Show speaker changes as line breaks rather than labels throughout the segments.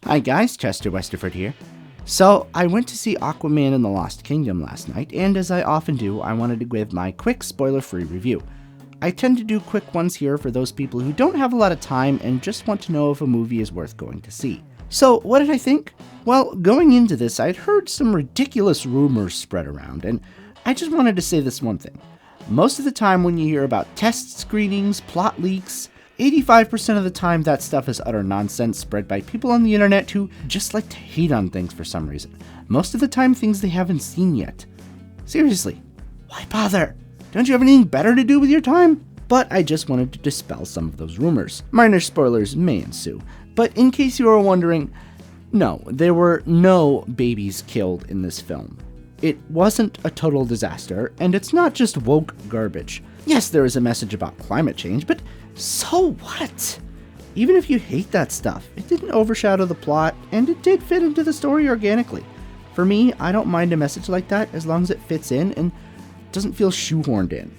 Hi guys, Chester Westerford here. So, I went to see Aquaman and the Lost Kingdom last night, and as I often do, I wanted to give my quick spoiler-free review. I tend to do quick ones here for those people who don't have a lot of time and just want to know if a movie is worth going to see. So, what did I think? Well, going into this, I'd heard some ridiculous rumors spread around, and I just wanted to say this one thing. Most of the time when you hear about test screenings, plot leaks, 85% of the time that stuff is utter nonsense spread by people on the internet who just like to hate on things for some reason. Most of the time things they haven't seen yet. Seriously, why bother? Don't you have anything better to do with your time? But I just wanted to dispel some of those rumors. Minor spoilers may ensue, but in case you were wondering, no, there were no babies killed in this film. It wasn't a total disaster, and it's not just woke garbage. Yes, there is a message about climate change, but so what? Even if you hate that stuff, it didn't overshadow the plot, and it did fit into the story organically. For me, I don't mind a message like that as long as it fits in and doesn't feel shoehorned in.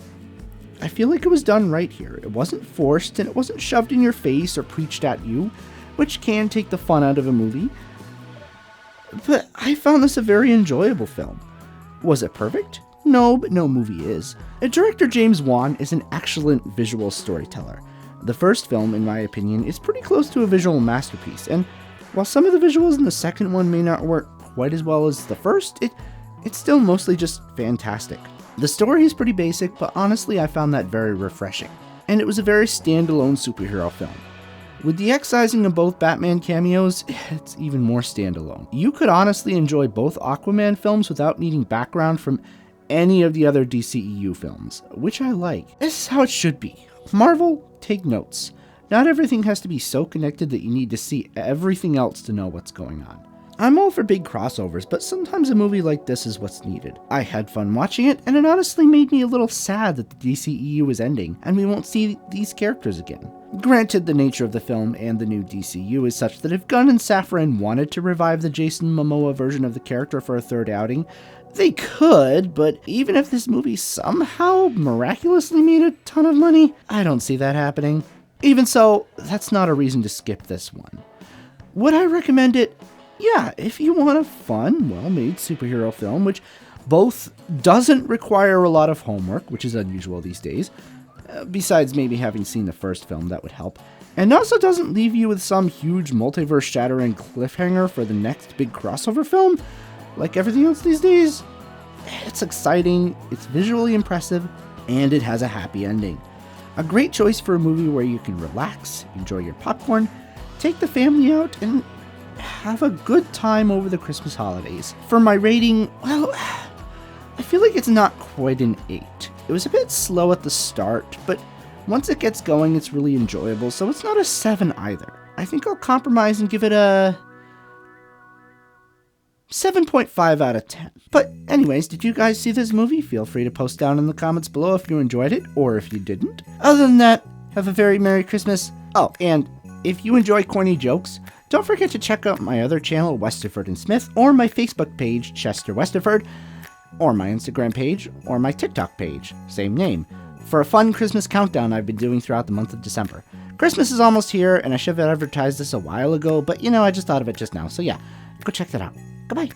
I feel like it was done right here. It wasn't forced, and it wasn't shoved in your face or preached at you, which can take the fun out of a movie. But I found this a very enjoyable film. Was it perfect? No, but no movie is. Director James Wan is an excellent visual storyteller. The first film, in my opinion, is pretty close to a visual masterpiece, and while some of the visuals in the second one may not work quite as well as the first, it's still mostly just fantastic. The story is pretty basic, but honestly I found that very refreshing. And it was a very standalone superhero film. With the excising of both Batman cameos, it's even more standalone. You could honestly enjoy both Aquaman films without needing background from any of the other DCEU films, which I like. This is how it should be. Marvel, take notes. Not everything has to be so connected that you need to see everything else to know what's going on. I'm all for big crossovers, but sometimes a movie like this is what's needed. I had fun watching it, and it honestly made me a little sad that the DCEU is ending, and we won't see these characters again. Granted, the nature of the film and the new DCU is such that if Gunn and Safran wanted to revive the Jason Momoa version of the character for a third outing, they could, but even if this movie somehow miraculously made a ton of money, I don't see that happening. Even so, that's not a reason to skip this one. Would I recommend it? Yeah, if you want a fun, well-made superhero film, which both doesn't require a lot of homework, which is unusual these days, besides maybe having seen the first film, that would help, and also doesn't leave you with some huge multiverse-shattering cliffhanger for the next big crossover film, like everything else these days. It's exciting, it's visually impressive, and it has a happy ending. A great choice for a movie where you can relax, enjoy your popcorn, take the family out, and have a good time over the Christmas holidays. For my rating, well, I feel like it's not quite an 8. It was a bit slow at the start, but once it gets going, it's really enjoyable, so it's not a 7 either. I think I'll compromise and give it a 7.5 out of 10. But anyways, did you guys see this movie? Feel free to post down in the comments below if you enjoyed it, or if you didn't. Other than that, have a very Merry Christmas. Oh, and if you enjoy corny jokes, don't forget to check out my other channel, Westerford and Smith, or my Facebook page, Chester Westerford, or my Instagram page, or my TikTok page, same name, for a fun Christmas countdown I've been doing throughout the month of December. Christmas is almost here, and I should have advertised this a while ago, but I just thought of it just now, so yeah, go check that out. Goodbye.